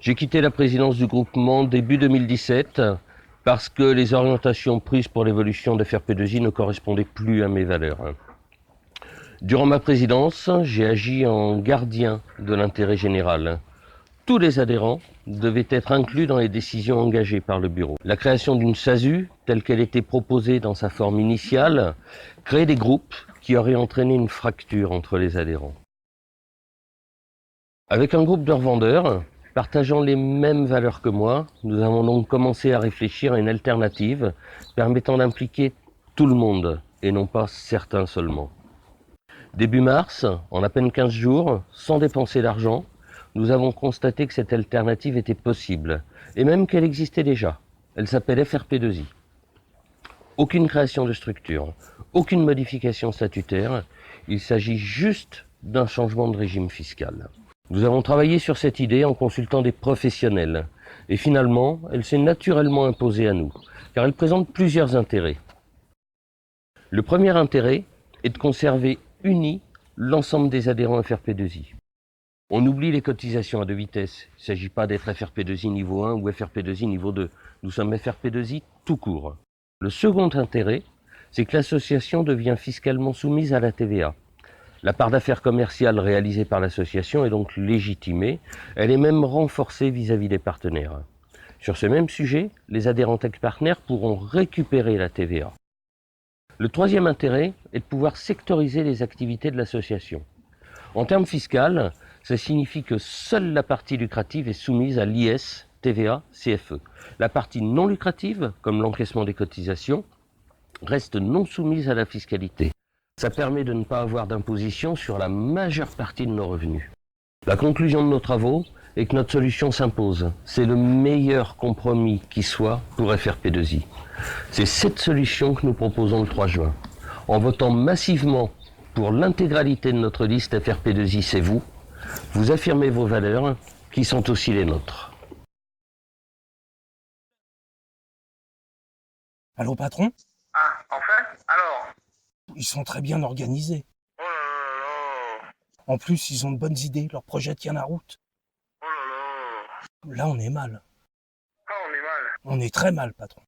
J'ai quitté la présidence du groupement début 2017 parce que les orientations prises pour l'évolution de FRP2I ne correspondaient plus à mes valeurs. Durant ma présidence, j'ai agi en gardien de l'intérêt général. Tous les adhérents devaient être inclus dans les décisions engagées par le bureau. La création d'une SASU, telle qu'elle était proposée dans sa forme initiale, créait des groupes qui auraient entraîné une fracture entre les adhérents. Avec un groupe de revendeurs, partageant les mêmes valeurs que moi, nous avons donc commencé à réfléchir à une alternative permettant d'impliquer tout le monde et non pas certains seulement. Début mars, en à peine 15 jours, sans dépenser d'argent, nous avons constaté que cette alternative était possible et même qu'elle existait déjà. Elle s'appelle FRP2I. Aucune création de structure, aucune modification statutaire, il s'agit juste d'un changement de régime fiscal. Nous avons travaillé sur cette idée en consultant des professionnels. Et finalement, elle s'est naturellement imposée à nous, car elle présente plusieurs intérêts. Le premier intérêt est de conserver unis l'ensemble des adhérents FRP2I. On oublie les cotisations à deux vitesses. Il ne s'agit pas d'être FRP2I niveau 1 ou FRP2I niveau 2. Nous sommes FRP2I tout court. Le second intérêt, c'est que l'association devient fiscalement soumise à la TVA. La part d'affaires commerciales réalisée par l'association est donc légitimée. Elle est même renforcée vis-à-vis des partenaires. Sur ce même sujet, les adhérents tech-partenaires pourront récupérer la TVA. Le troisième intérêt est de pouvoir sectoriser les activités de l'association. En termes fiscaux, ça signifie que seule la partie lucrative est soumise à l'IS, TVA, CFE. La partie non lucrative, comme l'encaissement des cotisations, reste non soumise à la fiscalité. Ça permet de ne pas avoir d'imposition sur la majeure partie de nos revenus. La conclusion de nos travaux est que notre solution s'impose. C'est le meilleur compromis qui soit pour FRP2I. C'est cette solution que nous proposons le 3 juin. En votant massivement pour l'intégralité de notre liste FRP2I, c'est vous. Vous affirmez vos valeurs, qui sont aussi les nôtres. Allô, patron? Ah, enfin? Alors? Ils sont très bien organisés. Oh là là! En plus, ils ont de bonnes idées, leur projet tient la route. Oh là là! Là, on est mal. Ah, on est mal. On est très mal, patron.